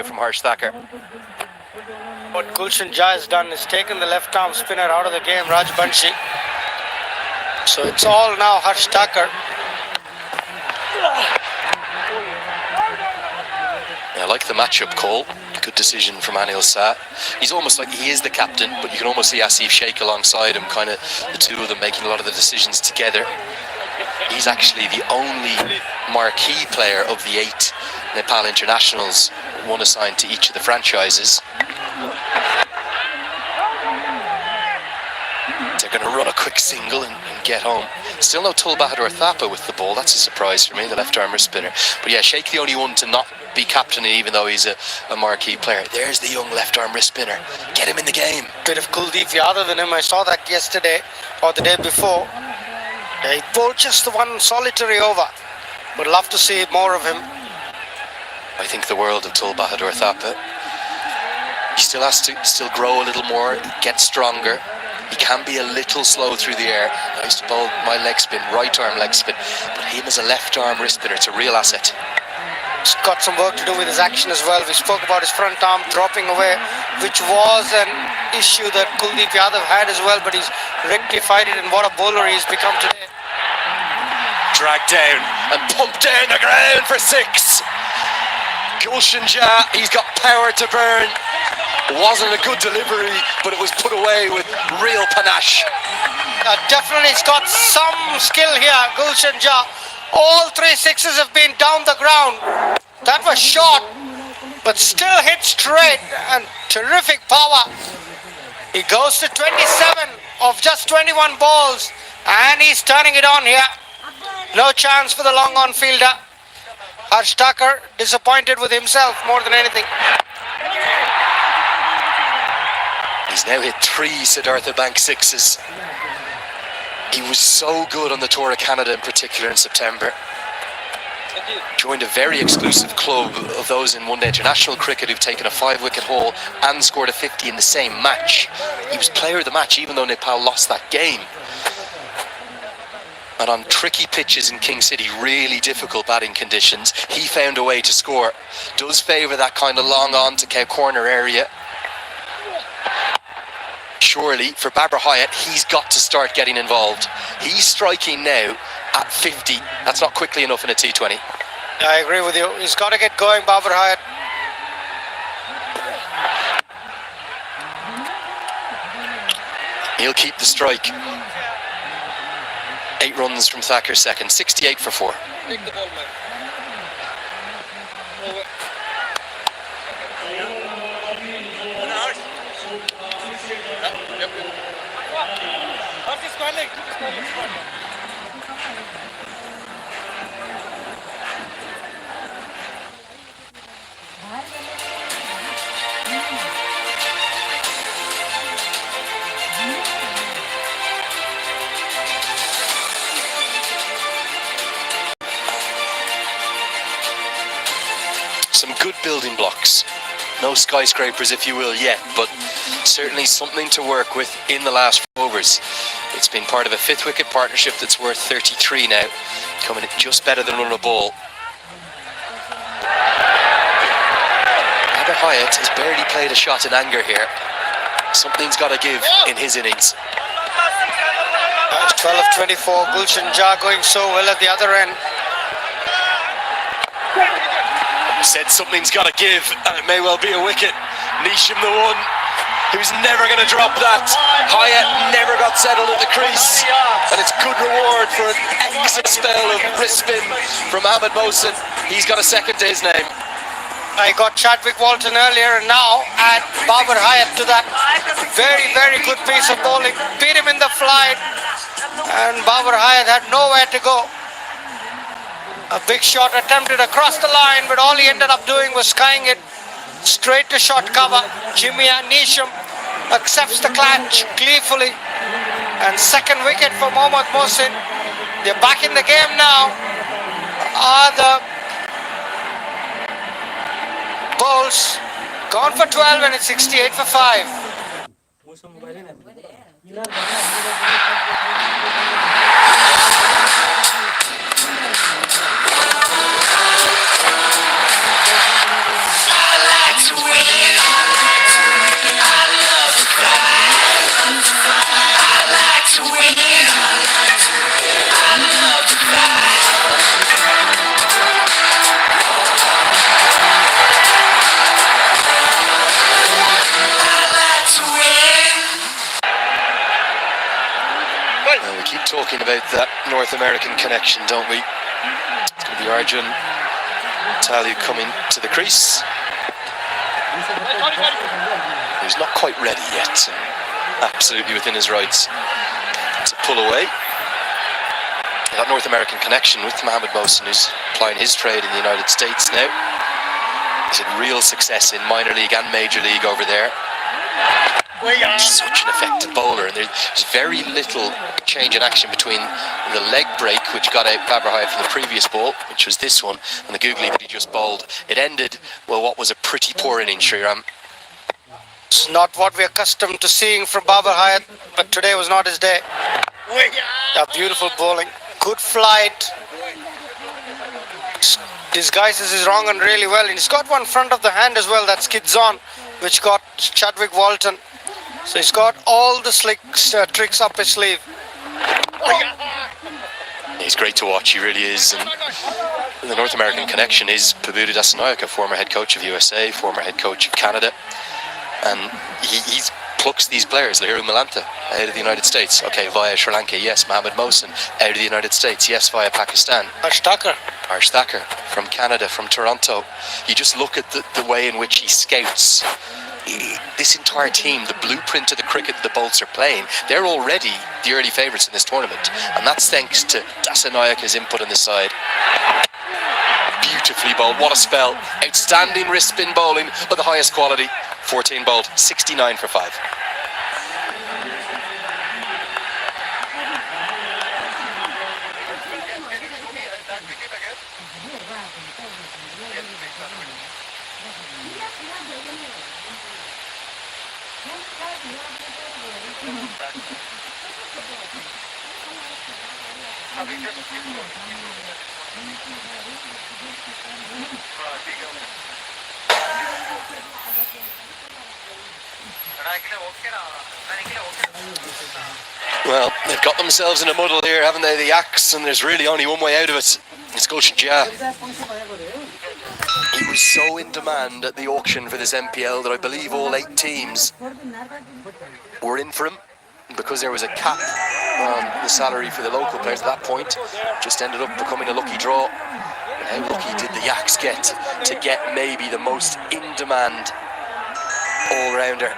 from Harsh Thacker. What Gulshan Jha has done is taken the left arm spinner out of the game, Rajbanshi. So it's all now Harsh Thacker. Yeah, I like the matchup call. Good decision from Anil Shah. He's almost like he is the captain, but you can almost see Asif Sheikh alongside him, kind of the two of them making a lot of the decisions together. He's actually the only marquee player of the 8 Nepal internationals, one assigned to each of the franchises. They're going to run a quick single and get home. Still no Tul Bahadur Thapa with the ball. That's a surprise for me, the left arm wrist spinner. But yeah, Sheikh the only one to not be captaining, even though he's a marquee player. There's the young left arm wrist spinner. Get him in the game. Bit of Kuldeep Yadav in him. I saw that yesterday or the day before. He bowled just the one solitary over. Would love to see more of him. I think the world of Tul Bahadur Thapa. He still has to grow a little more, get stronger. He can be a little slow through the air. I used to bowl my leg spin, right arm leg spin, but him as a left arm wrist spinner, it's a real asset. He's got some work to do with his action as well. We spoke about his front arm dropping away, which was an issue that Kuldeep Yadav had as well, but he's rectified it, and what a bowler he's become today. Dragged down and pumped down the ground for 6. Gulshan Jha, he's got power to burn. Wasn't a good delivery, but it was put away with real panache. Definitely he's got some skill here, Gulshan Jha. All 3 sixes have been down the ground. That was short, but still hit straight and terrific power. He goes to 27 of just 21 balls, and he's turning it on here. No chance for the long on fielder. Harsh Thacker disappointed with himself more than anything. He's now hit 3 Siddhartha Bank 6s. He was so good on the Tour of Canada in particular in September. Joined a very exclusive club of those in one-day international cricket who've taken a 5-wicket haul and scored a 50 in the same match. He was player of the match even though Nepal lost that game. And on tricky pitches in King City, really difficult batting conditions, he found a way to score. Does favour that kind of long on to Cow Corner area. Surely, for Babar Hyatt, he's got to start getting involved. He's striking now at 50. That's not quickly enough in a T20. I agree with you. He's got to get going, Babar Hyatt. He'll keep the strike. 8 runs from Thacker's second, 68 for 4. Take the ball, man. Over. Some good building blocks. No skyscrapers, if you will, yet, but certainly something to work with in the last 4 overs. It's been part of a 5th wicket partnership that's worth 33 now, coming in just better than run a ball. Babar Hyatt has barely played a shot in anger here. Something's got to give in his innings. 12 of 24, Gulshan Jha going so well at the other end. Said something's got to give, and it may well be a wicket. Nisham the one who's never going to drop that. Hyatt never got settled at the crease, and it's good reward for an excellent spell of wrist spin from Ahmed Mohsin. He's got a second to his name. I got Chadwick Walton earlier, and now add Babar Hyatt to that. Very, very good piece of bowling. Beat him in the flight, and Babar Hyatt had nowhere to go. A big shot attempted across the line, but all he ended up doing was skying it straight to short cover. Jimia Nisham accepts the clutch gleefully. And second wicket for Mohammad Mohsin. They're back in the game now. Are the bowls gone for 12 and it's 68 for 5. talking about that North American connection, don't we? It's going to be Arjun Talu coming to the crease. He's not quite ready yet. Absolutely within his rights to pull away. That North American connection with Mohammed Mohsen, who's applying his trade in the United States now. He's had real success in minor league and major league over there. Such an effective bowler, and there's very little change in action between the leg break, which got out Babar Hayat from the previous ball, which was this one, and the googly that he just bowled. It ended, well, what was a pretty poor innings, Sriram. It's not what we're accustomed to seeing from Babar Hayat, but today was not his day. Yeah, beautiful bowling, good flight, disguises his wrong and really well, and he's got one front of the hand as well that skids on, which got Chadwick Walton. So he's got all the slick tricks up his sleeve. He's great to watch, he really is. And the North American connection is Prabhuda Dassanayake, former head coach of USA, former head coach of Canada. And he plucks these players, Lahiru Malanta, out of the United States. Okay, via Sri Lanka, yes. Mohammed Mohsen, out of the United States, yes, via Pakistan. Harsh Thakur from Canada, from Toronto. You just look at the way in which he scouts. This entire team, the blueprint of the cricket the Bolts are playing, they're already the early favourites in this tournament, and that's thanks to Dasanayake's input on this side. Beautifully bowled, what a spell. Outstanding wrist spin bowling of the highest quality. 14 bowled, 69 for 5. Well, they've got themselves in a muddle here, haven't they, the Yaks, and there's really only one way out of it. It's Gulshan Jha. He was so in demand at the auction for this MPL that I believe all 8 teams were in for him, because there was a cap on the salary for the local players at that point. Just ended up becoming a lucky draw. And how lucky did the Yaks get to get maybe the most in-demand all-rounder?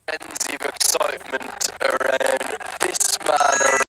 Frenzy of excitement around this man.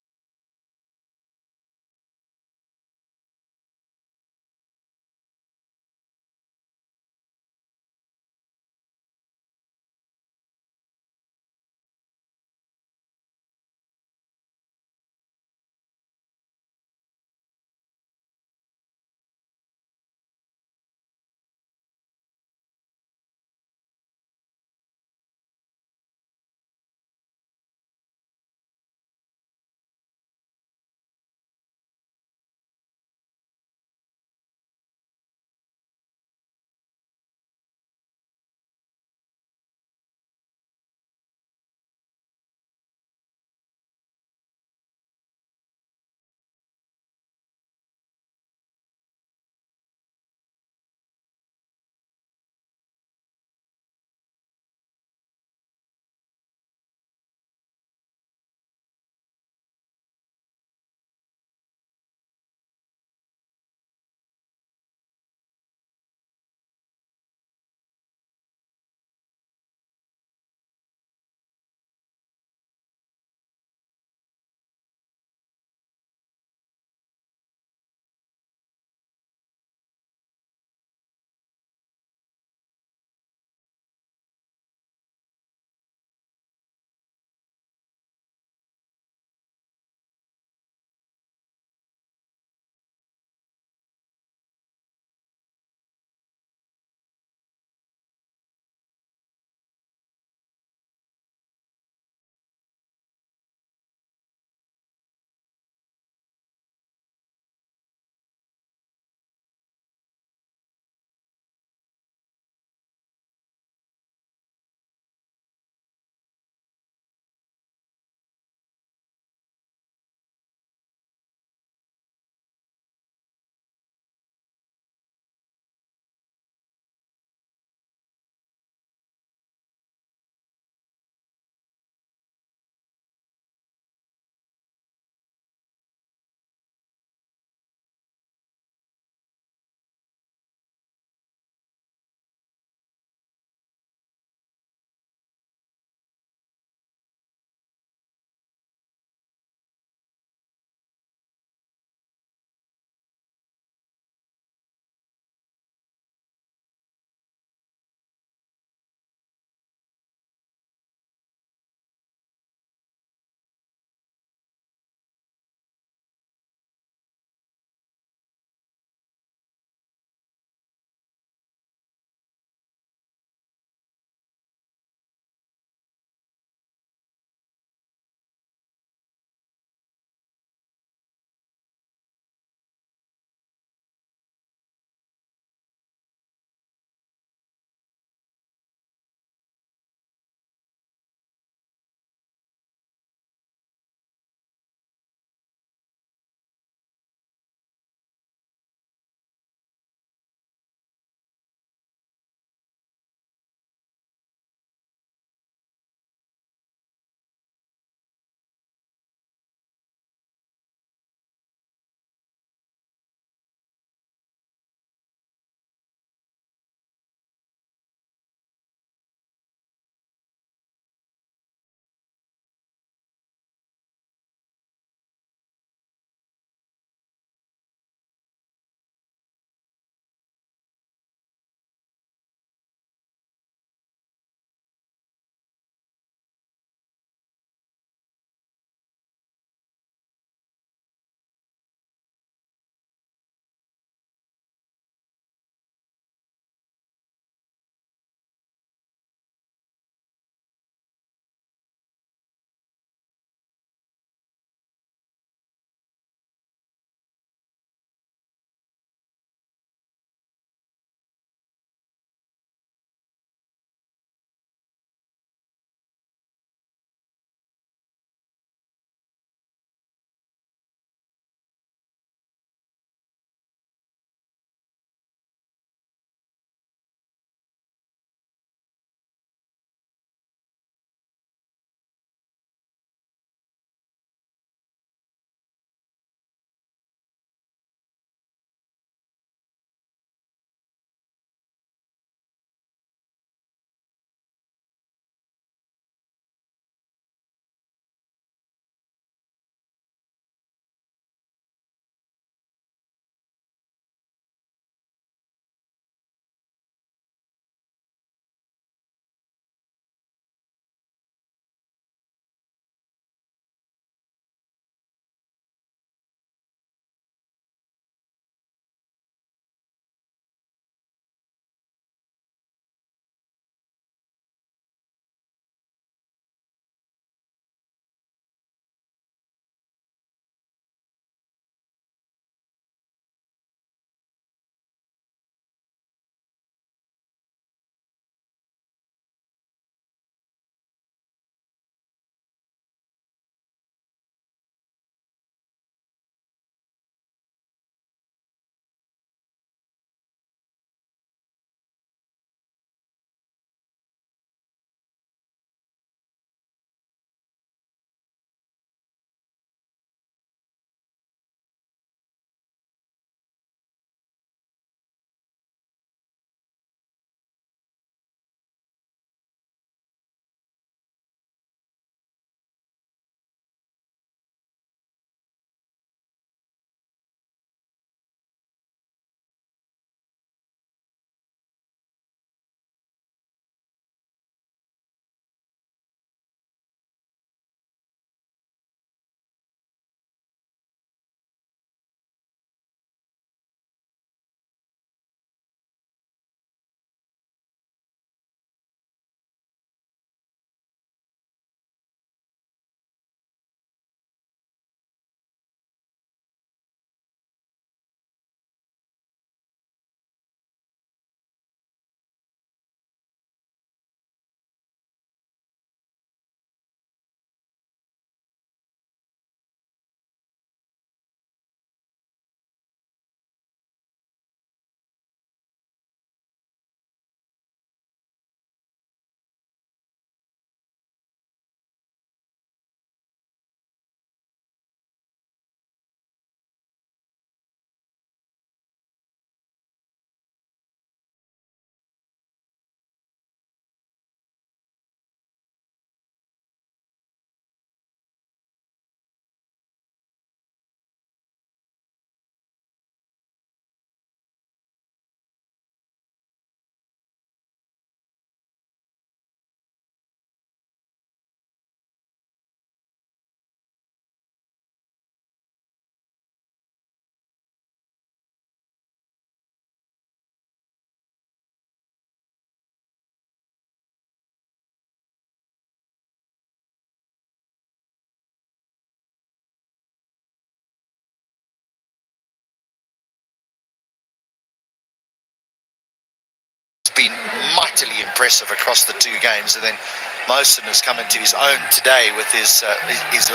been mightily impressive across the two games, and then Mohsen has come into his own today with his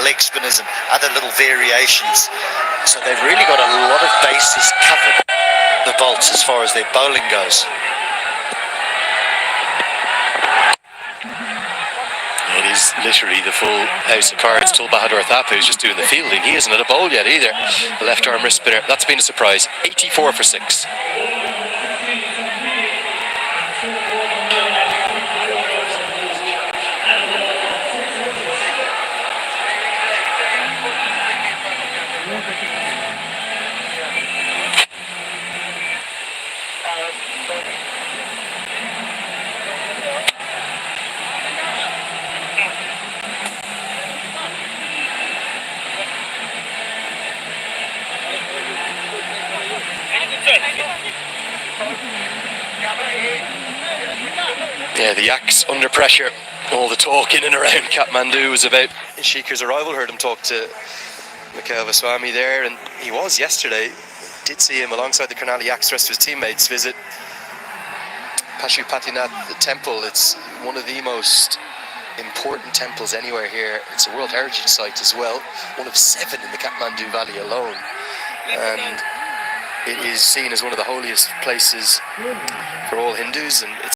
leg spinners and other little variations. So they've really got a lot of bases covered, the Bolts, as far as their bowling goes. It is literally the full house of cards. Tul Bahadur Thapa, who's just doing the fielding. He isn't at a bowl yet either. The left arm wrist spinner. That's been a surprise. 84 for 6. Yeah, the Yaks under pressure. All the talk in and around Kathmandu was about Shikar's arrival. Heard him talk to Mikhail Vaswamy there, and he was yesterday. Did see him alongside the Karnali Yaks, the rest of his teammates, visit Pashupatinath temple. It's one of the most important temples anywhere here. It's a World Heritage Site as well, one of 7 in the Kathmandu Valley alone, and it is seen as one of the holiest places for all Hindus, and it's